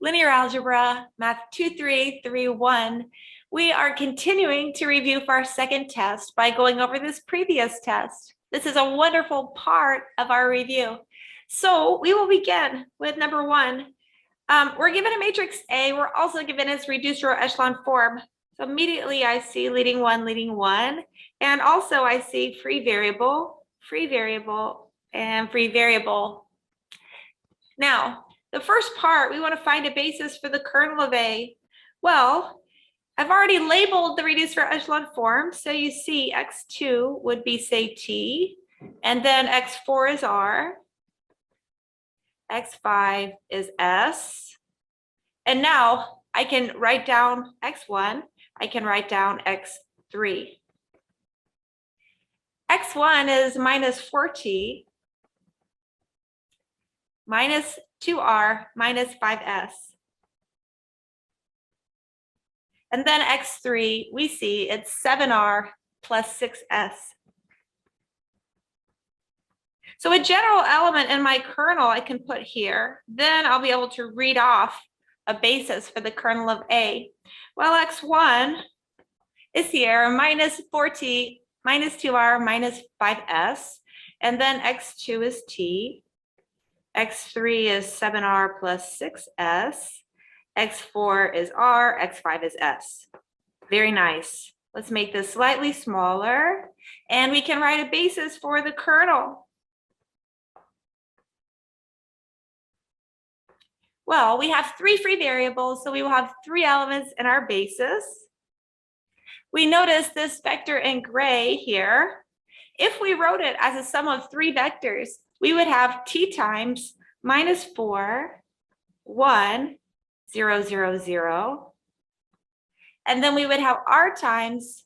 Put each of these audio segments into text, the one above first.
Linear Algebra, Math 2331. We are continuing to review for our second test by going over this previous test. This is a wonderful part of our review. So we will begin with number one. We're given a matrix A. We're also given its reduced row echelon form. So immediately I see leading one. And also I see free variable, and free variable. Now, the first part, we want to find a basis for the kernel of A. Well, I've already labeled the reduced row echelon form. So you see x2 would be, say, T, and then x4 is R, x5 is S. And now I can write down x1, I can write down x3. x1 is minus 4T minus 2R minus 5S. And then x3, we see it's 7R plus 6S. So a general element in my kernel I can put here. Then I'll be able to read off a basis for the kernel of A. Well, x1 is here, minus 4T minus 2R minus 5S. And then x2 is T. x3 is 7R plus 6S. x4 is R, x5 is S. Very nice. Let's make this slightly smaller, and we can write a basis for the kernel. Well, we have three free variables, so we will have three elements in our basis. We notice this vector in gray here. If we wrote it as a sum of three vectors, we would have T times minus 4, 1, 0, 0, 0. And then we would have R times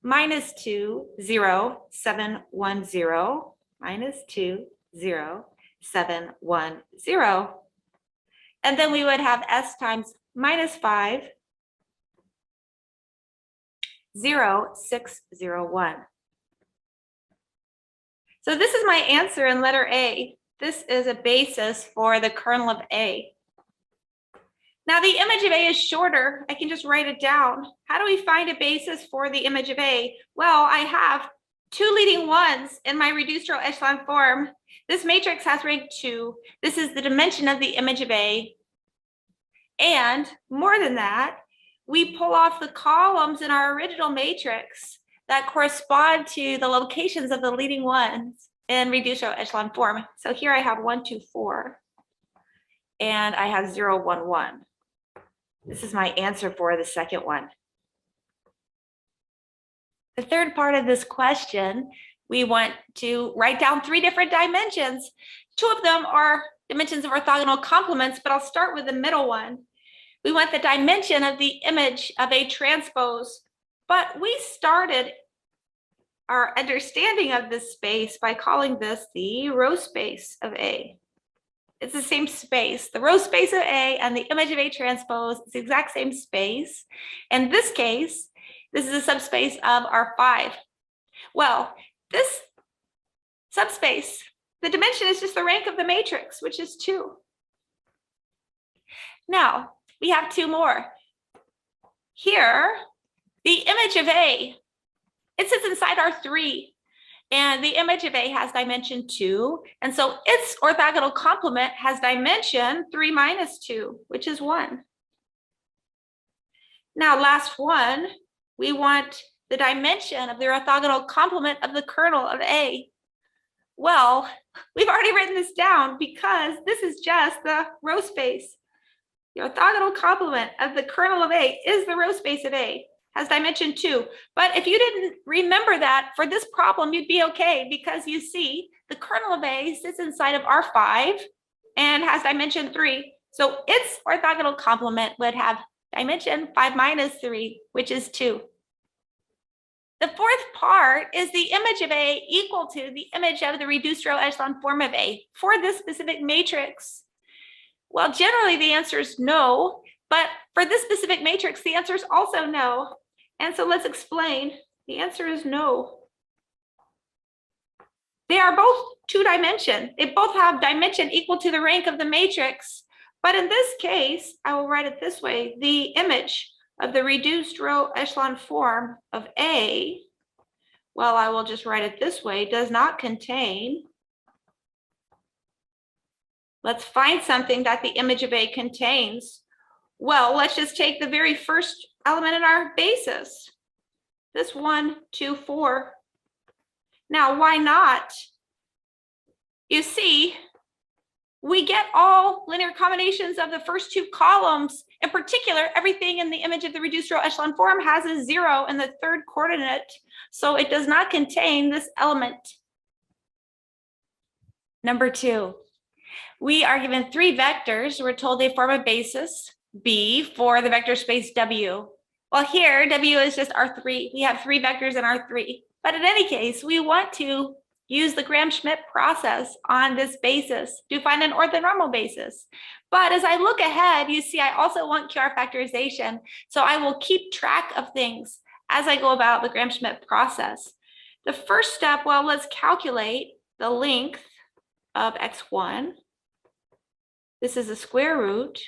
minus 2, 0, 7, 1, 0, minus 2, 0, 7, 1, 0. And then we would have S times minus 5, 0, 6, 0, 1. So this is my answer in letter A. This is a basis for the kernel of A. Now the image of A is shorter. I can just write it down. How do we find a basis for the image of A? Well, I have two leading ones in my reduced row echelon form. This matrix has rank 2. This is the dimension of the image of A. And more than that, we pull off the columns in our original matrix that correspond to the locations of the leading ones in reduced row echelon form. So here I have 1, 2, 4, and I have 0, 1, 1. This is my answer for the second one. The third part of this question, we want to write down three different dimensions. Two of them are dimensions of orthogonal complements, but I'll start with the middle one. We want the dimension of the image of A transpose, but we started our understanding of this space by calling this the row space of A. It's the same space. The row space of A and the image of A transpose, it's the exact same space. In this case, this is a subspace of R5. Well, this subspace, the dimension is just the rank of the matrix, which is 2. Now, we have two more. Here, the image of A, it sits inside R3. And the image of A has dimension 2. And so its orthogonal complement has dimension 3 minus 2, which is 1. Now, last one, we want the dimension of the orthogonal complement of the kernel of A. Well, we've already written this down because this is just the row space. The orthogonal complement of the kernel of A is the row space of A. Has dimension 2. But if you didn't remember that for this problem, you'd be okay, because you see the kernel of A sits inside of R5 and has dimension 3. So its orthogonal complement would have dimension 5 minus 3, which is 2. The fourth part is the image of A equal to the image of the reduced row echelon form of A for this specific matrix. Well, generally the answer is no, but for this specific matrix, the answer is also no. And so let's explain. The answer is no. They are both two-dimension. They both have dimension equal to the rank of the matrix, But in this case, I will write it this way. The image of the reduced row echelon form of A, well, I will just write it this way, does not contain. Let's find something that the image of A contains. Well, let's just take the very first element in our basis. This 1, 2, 4. Now, why not? You see, we get all linear combinations of the first two columns. In particular, everything in the image of the reduced row echelon form has a 0 in the third coordinate, so it does not contain this element. Number 2, we are given 3 vectors. We're told they form a basis, B, for the vector space W. Well, here, W is just R3. We have 3 vectors in R3. But in any case, we want to use the Gram-Schmidt process on this basis to find an orthonormal basis. But as I look ahead, you see I also want Qr factorization. So I will keep track of things as I go about the Gram-Schmidt process. The first step, well, let's calculate the length of x1. This is the square root.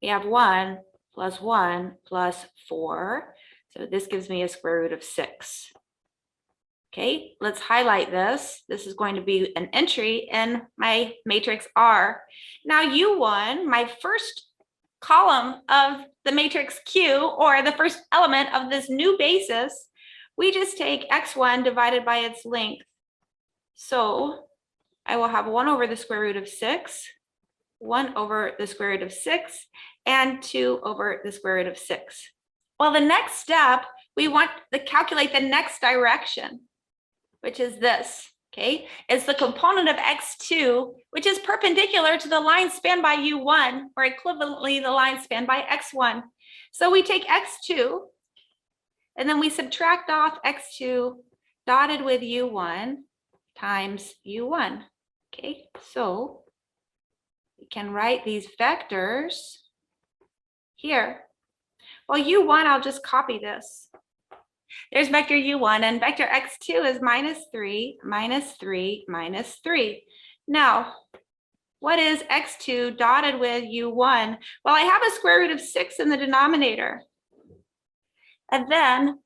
We have 1 plus 1 plus 4. So this gives me a square root of 6. Okay, let's highlight this. This is going to be an entry in my matrix R. Now U1, my first column of the matrix Q, or the first element of this new basis, we just take x1 divided by its length. So I will have 1 over the square root of 6, 1 over the square root of 6, and 2 over the square root of 6. Well, the next step, we want to calculate the next direction, which is this, okay? It's the component of x2, which is perpendicular to the line spanned by u1, or equivalently the line spanned by x1. So we take x2, and then we subtract off x2 dotted with u1 times u1, okay? So we can write these vectors here. Well, u1, I'll just copy this. There's vector u1, and vector x2 is -3, -3, -3. Now, what is x2 dotted with u1? Well, I have a square root of 6 in the denominator. And then,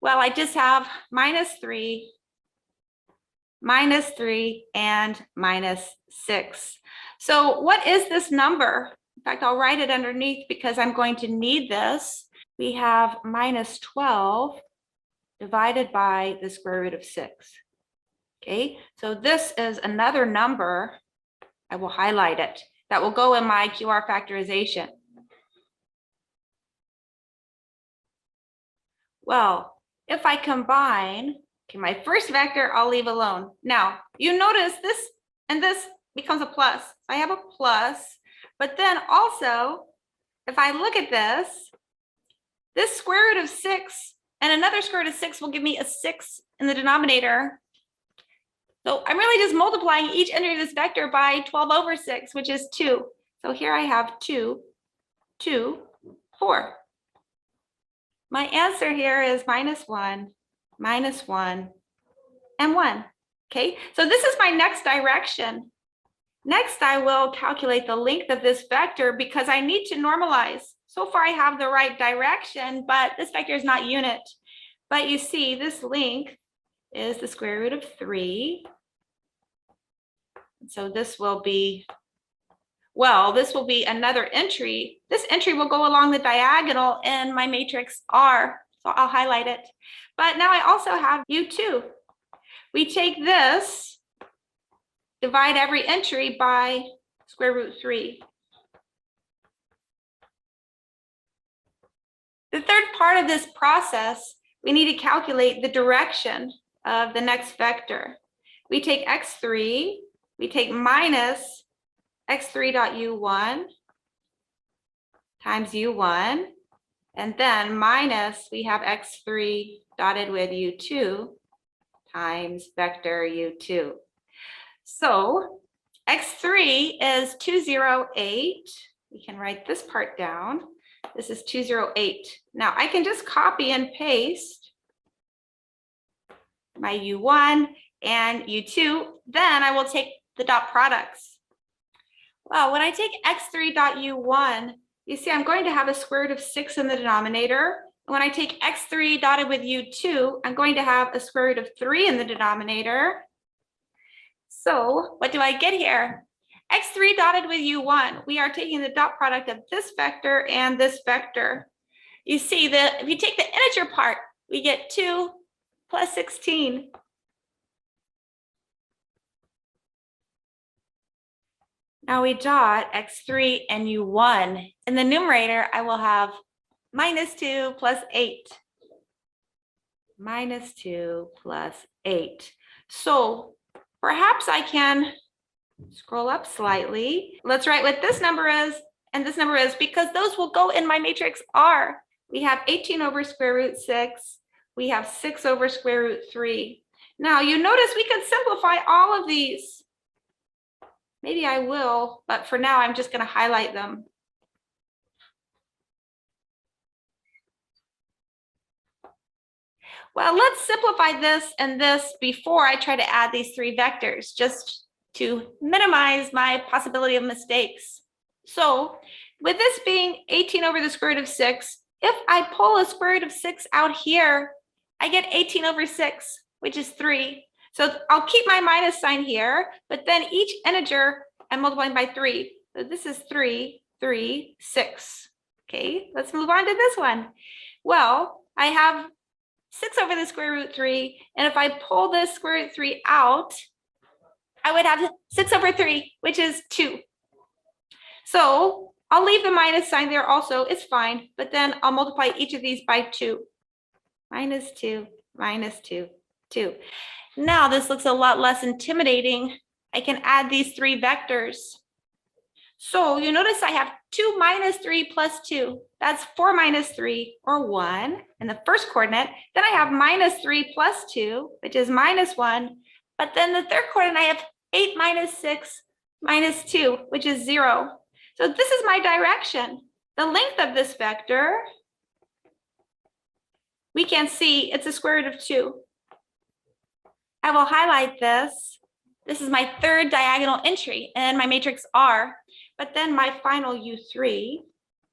well, I just have -3, -3, and -6. So what is this number? In fact, I'll write it underneath because I'm going to need this. We have -12 divided by the square root of 6. Okay, so this is another number. I will highlight it. That will go in my Qr factorization. Well, if I combine, okay, my first vector I'll leave alone. Now, you notice this and this becomes a plus. I have a plus, but then also, if I look at this square root of 6 and another square root of 6 will give me a 6 in the denominator. So I'm really just multiplying each entry of this vector by 12 over 6, which is 2. So here I have 2, 2, 4. My answer here is -1, -1, and 1. Okay, so this is my next direction. Next, I will calculate the length of this vector because I need to normalize. So far, I have the right direction, but this vector is not unit. But you see, this length is the square root of 3. So this will be, well, this will be another entry. This entry will go along the diagonal in my matrix R. So I'll highlight it. But now I also have U2. We take this, divide every entry by square root 3. The third part of this process, we need to calculate the direction of the next vector. We take x3, we take minus x3 dot u1 times u1, and then minus, we have x3 dotted with u2 times vector u2. So x3 is 208. We can write this part down. This is 208. Now I can just copy and paste my u1 and u2. Then I will take the dot products. Well, when I take x3 dot u1, you see I'm going to have a square root of 6 in the denominator. And when I take x3 dotted with u2, I'm going to have a square root of 3 in the denominator. So what do I get here? x3 dotted with u1, we are taking the dot product of this vector and this vector. You see that if you take the integer part, we get 2 plus 16. Now we dot x3 and u1. In the numerator, I will have minus 2 plus 8. Minus 2 plus 8. So perhaps I can scroll up slightly. Let's write what this number is and this number is, because those will go in my matrix R. We have 18 over square root 6. We have 6 over square root 3. Now you notice we can simplify all of these. Maybe I will, but for now I'm just going to highlight them. Well, let's simplify this and this before I try to add these 3 vectors, just to minimize my possibility of mistakes. So with this being 18 over the square root of 6, if I pull a square root of 6 out here, I get 18 over 6, which is 3. So I'll keep my minus sign here, but then each integer I'm multiplying by 3. So this is 3, 3, 6. Okay, let's move on to this one. Well, I have 6 over the square root 3, and if I pull this square root 3 out, I would have 6 over 3, which is 2. So I'll leave the minus sign there also, it's fine, but then I'll multiply each of these by 2. Minus 2, minus 2, 2. Now this looks a lot less intimidating. I can add these 3 vectors. So you notice I have 2 minus 3 plus 2. That's 4 minus 3, or 1, in the first coordinate. Then I have minus 3 plus 2, which is minus 1. But then the third coordinate, I have 8 minus 6 minus 2, which is 0. So this is my direction. The length of this vector, we can see it's a square root of 2. I will highlight this. This is my third diagonal entry in my matrix R. But then my final U3,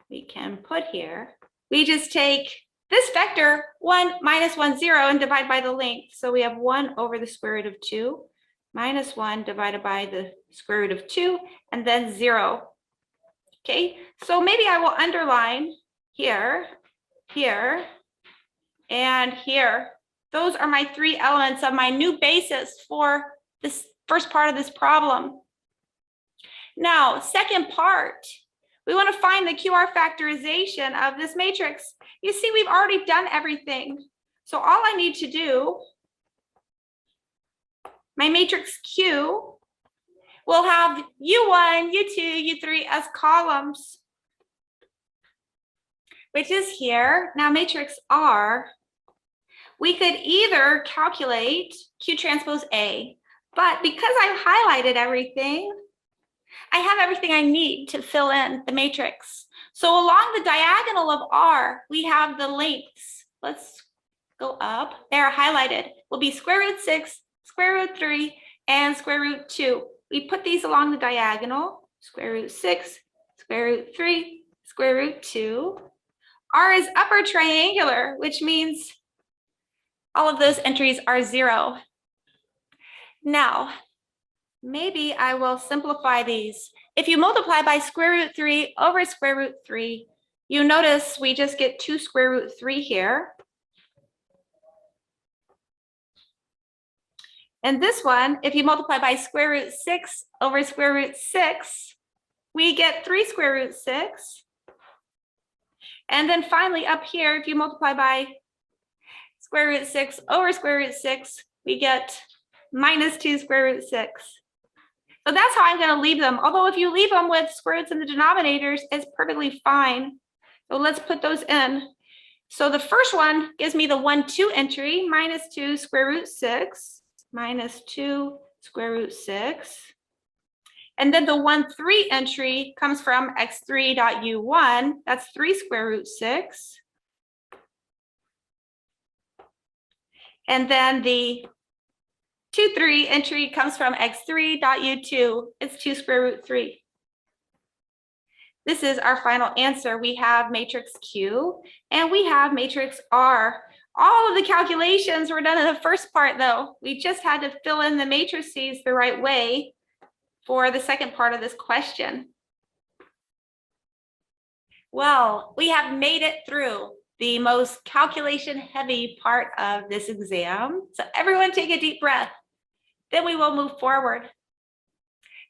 we can put here. We just take this vector, 1 minus 1, 0, and divide by the length. So we have 1 over the square root of 2, minus 1 divided by the square root of 2, and then 0. Okay, so maybe I will underline here, here, and here. Those are my 3 elements of my new basis for this first part of this problem. Now, second part, we want to find the Qr factorization of this matrix. You see, we've already done everything. So all I need to do, my matrix Q will have U1, U2, U3 as columns, which is here. Now matrix R, we could either calculate Q transpose A, but because I've highlighted everything, I have everything I need to fill in the matrix. So along the diagonal of R, we have the lengths. Let's go up. They're highlighted. Will be square root 6, square root 3, and square root 2. We put these along the diagonal. Square root 6, square root 3, square root 2. R is upper triangular, which means all of those entries are 0. Now, maybe I will simplify these. If you multiply by square root 3 over square root 3, you notice we just get 2 square root 3 here. And this one, if you multiply by square root 6 over square root 6, we get 3 square root 6. And then finally up here, if you multiply by square root 6 over square root 6, we get minus 2 square root 6. So that's how I'm going to leave them. Although if you leave them with square roots in the denominators, it's perfectly fine. So let's put those in. So the first one gives me the 1, 2 entry, minus 2 square root 6, minus 2 square root 6. And then the 1, 3 entry comes from x3.u1. That's 3 square root 6. And then the 2, 3 entry comes from x3.u2. It's 2 square root 3. This is our final answer. We have matrix Q and we have matrix R. All of the calculations were done in the first part though. We just had to fill in the matrices the right way for the second part of this question. Well, we have made it through the most calculation heavy part of this exam. So everyone take a deep breath. Then we will move forward.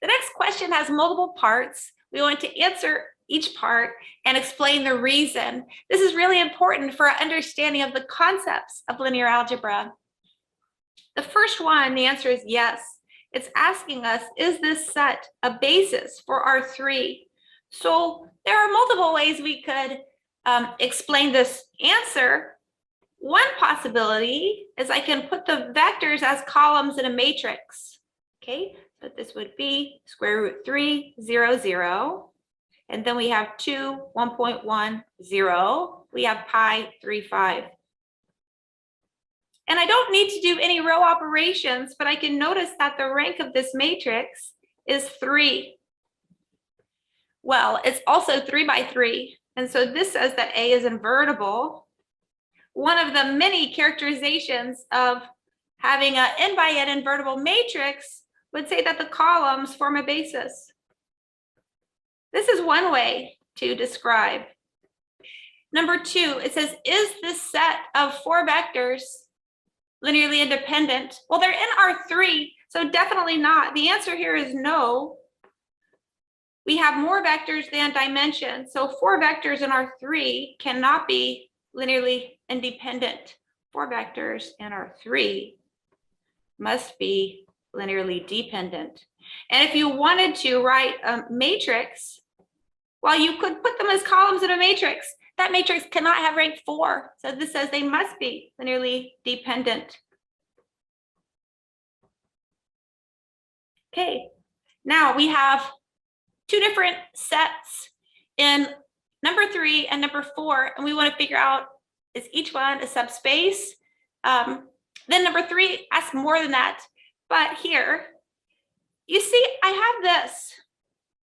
The next question has multiple parts. We want to answer each part and explain the reason. This is really important for our understanding of the concepts of linear algebra. The first one, the answer is yes. It's asking us, is this set a basis for R3? So there are multiple ways we could explain this answer. One possibility is I can put the vectors as columns in a matrix. Okay, so this would be square root 3, 0, 0. And then we have 2, 1.1, 0. We have pi, 3, 5. And I don't need to do any row operations, but I can notice that the rank of this matrix is 3. Well, it's also 3 by 3. And so this says that A is invertible. One of the many characterizations of having an n by n invertible matrix would say that the columns form a basis. This is one way to describe. Number 2, it says, is this set of 4 vectors linearly independent? Well, they're in R3, so definitely not. The answer here is no. We have more vectors than dimensions, so 4 vectors in R3 cannot be linearly independent. 4 vectors in R3 must be linearly dependent. And if you wanted to write a matrix, well, you could put them as columns in a matrix. That matrix cannot have rank 4. So this says they must be linearly dependent. Okay, now we have 2 different sets in number 3 and number 4, and we want to figure out, is each one a subspace? Then number 3 asks more than that. But here, you see, I have this.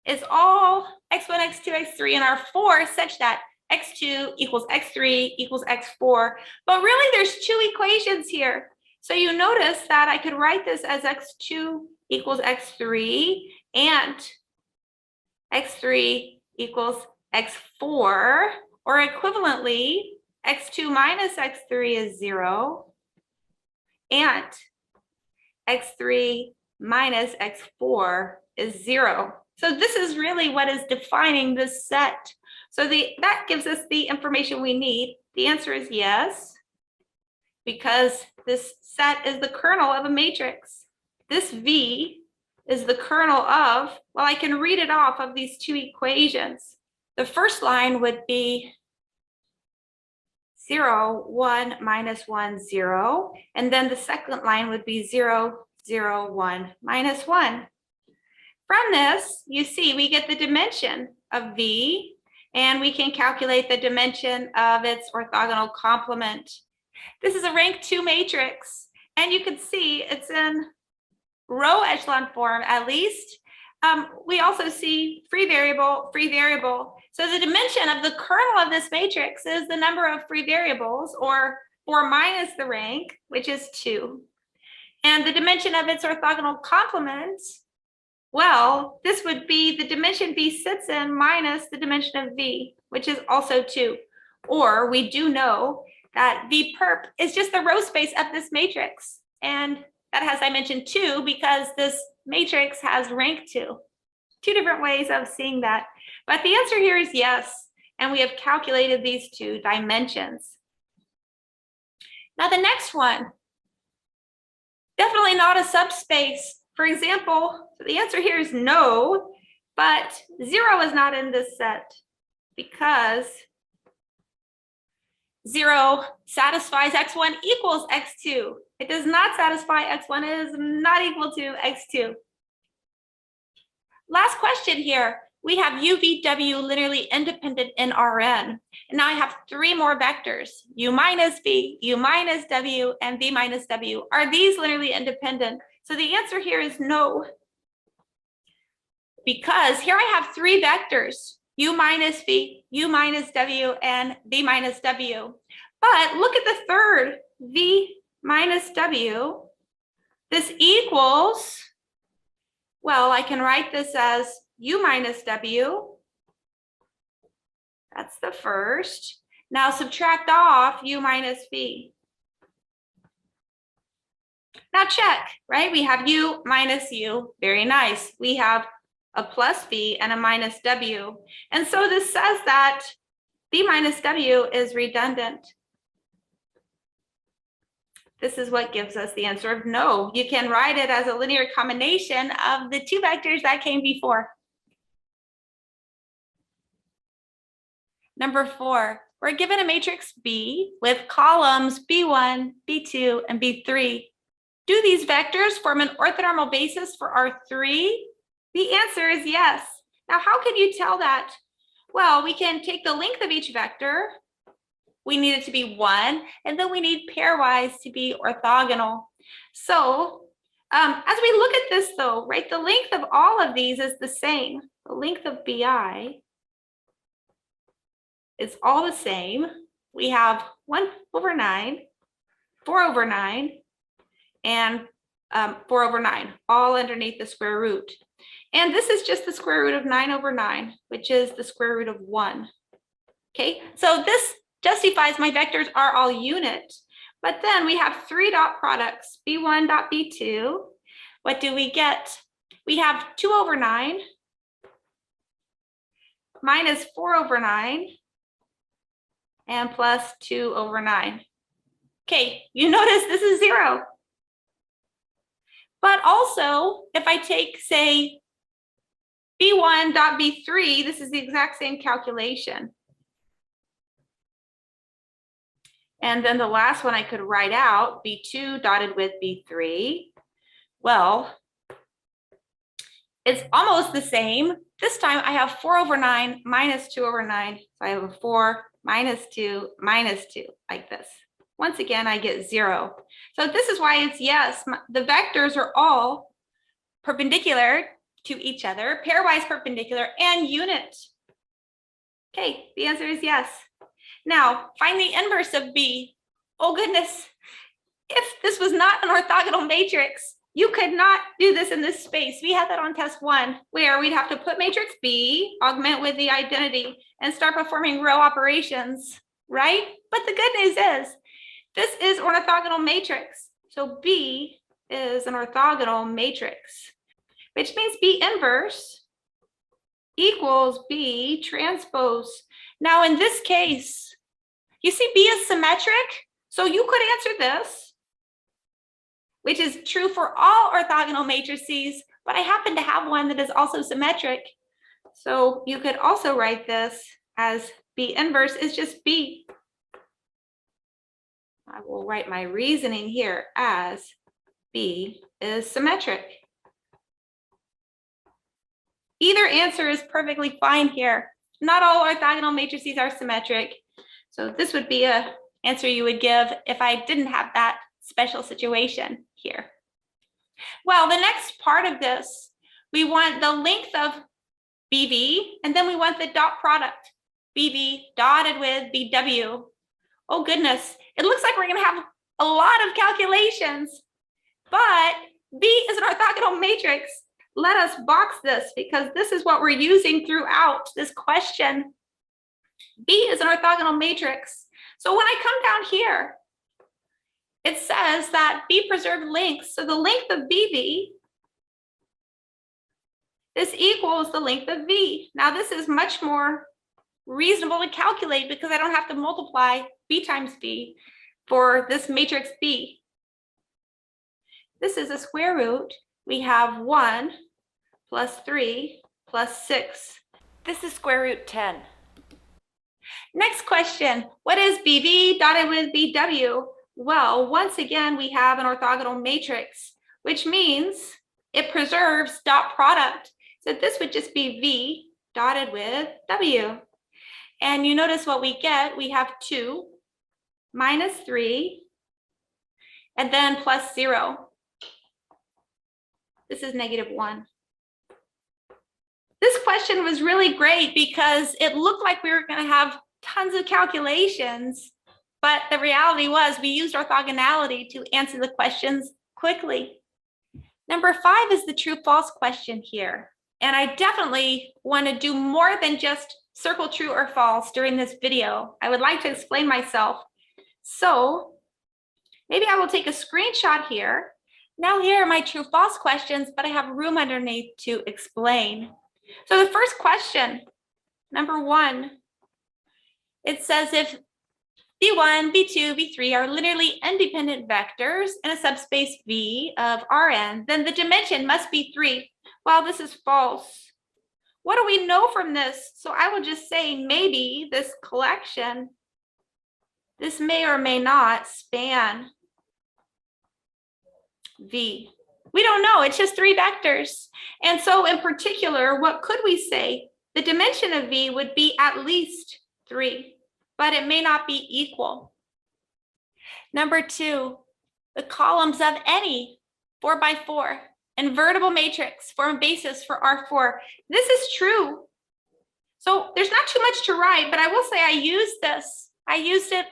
It's all x1, x2, x3 in R4 such that x2 equals x3 equals x4. But really, there's 2 equations here. So you notice that I could write this as x2 equals x3 and x3 equals x4, or equivalently, x2 minus x3 is 0, and x3 minus x4 is 0. So this is really what is defining this set. So that gives us the information we need. The answer is yes, because this set is the kernel of a matrix. This V is the kernel of, well, I can read it off of these 2 equations. The first line would be 0, 1, minus 1, 0. And then the second line would be 0, 0, 1, minus 1. From this, you see, we get the dimension of V, and we can calculate the dimension of its orthogonal complement. This is a rank 2 matrix, and you can see it's in row echelon form at least. We also see free variable, free variable. So the dimension of the kernel of this matrix is the number of free variables, or 4 minus the rank, which is 2. And the dimension of its orthogonal complement, well, this would be the dimension V sits in minus the dimension of V, which is also 2. Or we do know that V perp is just the row space of this matrix. And that has dimension 2 because this matrix has rank 2. 2 different ways of seeing that. But the answer here is yes. And we have calculated these 2 dimensions. Now the next one, definitely not a subspace. For example, the answer here is no, but 0 is not in this set because 0 satisfies x1 equals x2. It does not satisfy x1 is not equal to x2. Last question here. We have UVW linearly independent in Rn. And now I have 3 more vectors, U minus V, U minus W, and V minus W. Are these linearly independent? So the answer here is no. Because here I have 3 vectors. u minus v, u minus w, and v minus w. But look at the third, v minus w. This equals, well, I can write this as u minus w. That's the first. Now subtract off u minus v. Now check, right? We have u minus u, very nice. We have a plus v and a minus w. And so this says that v minus w is redundant. This is what gives us the answer of no. You can write it as a linear combination of the two vectors that came before. Number 4, we're given a matrix B with columns B1, B2, and B3. Do these vectors form an orthonormal basis for R3? The answer is yes. Now, how can you tell that? Well, we can take the length of each vector. We need it to be 1, and then we need pairwise to be orthogonal. So as we look at this though, right, the length of all of these is the same. The length of BI is all the same. We have 1/9, 4/9, and 4/9, all underneath the square root. And this is just the square root of 9/9, which is the square root of 1. Okay, so this justifies my vectors are all unit. But then we have 3 dot products, B1 dot B2. What do we get? We have 2/9 minus 4/9 and plus 2/9. Okay, you notice this is 0. But also, if I take, say, B1 dot B3, this is the exact same calculation. And then the last one I could write out, B2 dotted with B3. Well, it's almost the same. This time I have 4/9 minus 2/9. So I have a 4 minus 2 minus 2, like this. Once again, I get 0. So this is why it's yes. The vectors are all perpendicular to each other, pairwise perpendicular, and unit. Okay, the answer is yes. Now, find the inverse of B. Oh goodness, if this was not an orthogonal matrix, you could not do this in this space. We had that on test 1, where we'd have to put matrix B, augment with the identity, and start performing row operations, right? But the good news is, this is an orthogonal matrix. So B is an orthogonal matrix, which means B inverse equals B transpose. Now in this case, you see B is symmetric. So you could answer this, which is true for all orthogonal matrices, but I happen to have one that is also symmetric. So you could also write this as B inverse is just B. I will write my reasoning here as B is symmetric. Either answer is perfectly fine here. Not all orthogonal matrices are symmetric. So this would be an answer you would give if I didn't have that special situation here. Well, the next part of this, we want the length of BV, and then we want the dot product, BV dotted with BW. Oh goodness, it looks like we're gonna have a lot of calculations, but B is an orthogonal matrix. Let us box this because this is what we're using throughout this question. B is an orthogonal matrix. So when I come down here, it says that B preserved length. So the length of BV, this equals the length of V. Now this is much more reasonable to calculate because I don't have to multiply B times B for this matrix B. This is a square root. We have 1 plus 3 plus 6. This is square root 10. Next question, what is BV dotted with BW? Well, once again, we have an orthogonal matrix, which means it preserves dot product. So this would just be V dotted with W. And you notice what we get, we have 2 minus 3, and then plus 0. This is -1. This question was really great because it looked like we were going to have tons of calculations, but the reality was we used orthogonality to answer the questions quickly. Number 5 is the true-false question here. And I definitely want to do more than just circle true or false during this video. I would like to explain myself. So maybe I will take a screenshot here. Now here are my true-false questions, but I have room underneath to explain. So the first question, number 1, it says if V1, V2, V3 are linearly independent vectors in a subspace V of Rn, then the dimension must be 3. Well, this is false. What do we know from this? So I will just say maybe this collection, this may or may not span V. We don't know, it's just 3 vectors. And so in particular, what could we say? The dimension of V would be at least 3. But it may not be equal. Number 2, the columns of any 4x4 invertible matrix form a basis for R4. This is true. So there's not too much to write, but I will say I used this. I used it.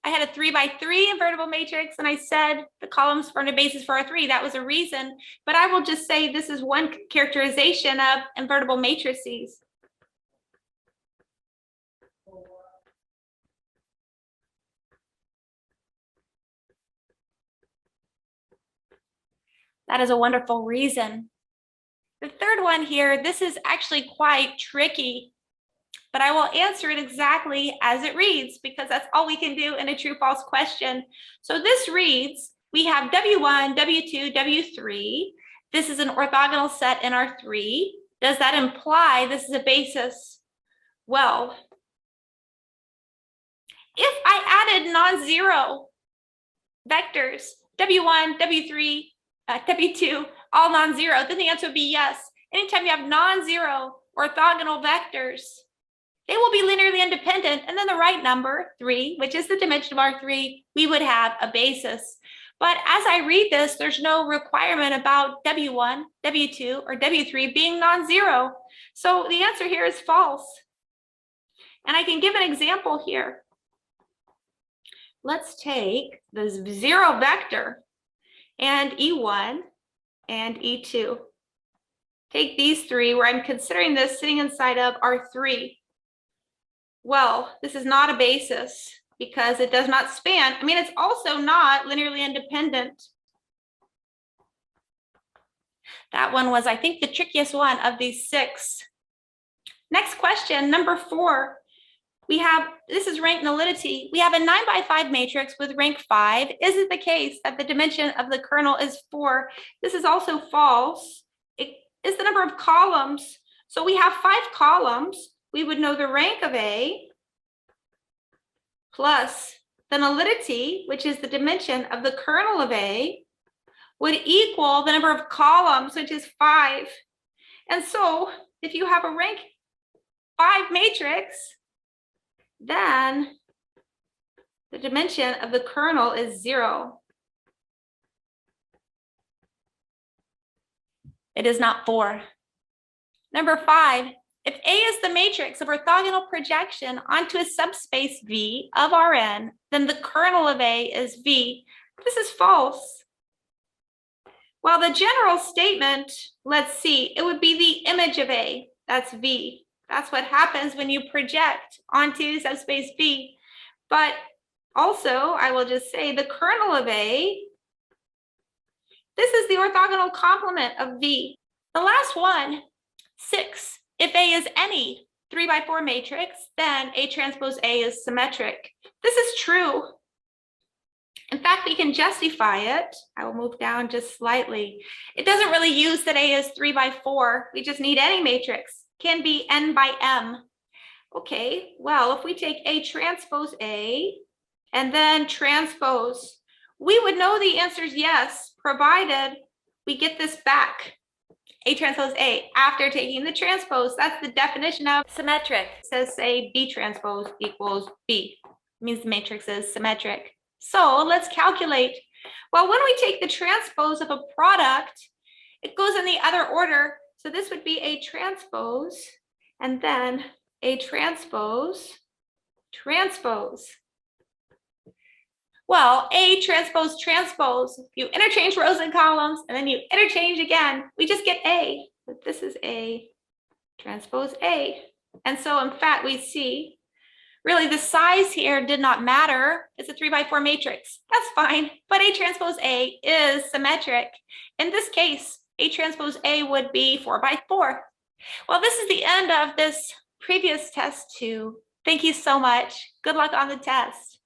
I had a 3x3 invertible matrix, and I said the columns formed a basis for R3. That was a reason. But I will just say this is one characterization of invertible matrices. That is a wonderful reason. The third one here, this is actually quite tricky, but I will answer it exactly as it reads because that's all we can do in a true-false question. So this reads, we have W1, W2, W3. This is an orthogonal set in R3. Does that imply this is a basis? Well, if I added non-zero vectors, W1, W3, W2, all non-zero, then the answer would be yes. Anytime you have non-zero orthogonal vectors, they will be linearly independent, and then the right number, 3, which is the dimension of R3, we would have a basis. But as I read this, there's no requirement about W1, W2, or W3 being non-zero. So the answer here is false. And I can give an example here. Let's take the 0 vector and E1 and E2. Take these 3 where I'm considering this sitting inside of R3. Well, this is not a basis because it does not span. I mean, it's also not linearly independent. That one was, I think, the trickiest one of these 6. Next question, number 4. We have, this is rank nullity. We have a 9x5 matrix with rank 5. Is it the case that the dimension of the kernel is 4? This is also false. It is the number of columns. So we have 5 columns. We would know the rank of A plus the nullity, which is the dimension of the kernel of A, would equal the number of columns, which is 5. And so if you have a rank 5 matrix, then the dimension of the kernel is 0. It is not 4. Number 5, if A is the matrix of orthogonal projection onto a subspace V of Rn, then the kernel of A is V. This is false. Well, the general statement, let's see, it would be the image of A. That's V. That's what happens when you project onto subspace V. But also, I will just say the kernel of A, this is the orthogonal complement of V. The last one, 6. If A is any 3x4 matrix, then A transpose A is symmetric. This is true. In fact, we can justify it. I will move down just slightly. It doesn't really use that A is 3x4. We just need any matrix. Can be n by m. Okay, well, if we take A transpose A and then transpose, we would know the answer is yes, provided we get this back. A transpose A after taking the transpose. That's the definition of symmetric. It says say B transpose equals B. It means the matrix is symmetric. So let's calculate. Well, when we take the transpose of a product, it goes in the other order. So this would be A transpose And then A transpose. Well, A transpose, you interchange rows and columns, and then you interchange again. We just get A. But this is A transpose A. And so in fact, we see really the size here did not matter. It's a 3x4 matrix. That's fine. But A transpose A is symmetric. In this case, A transpose A would be 4x4. Well, this is the end of this previous test 2. Thank you so much. Good luck on the test.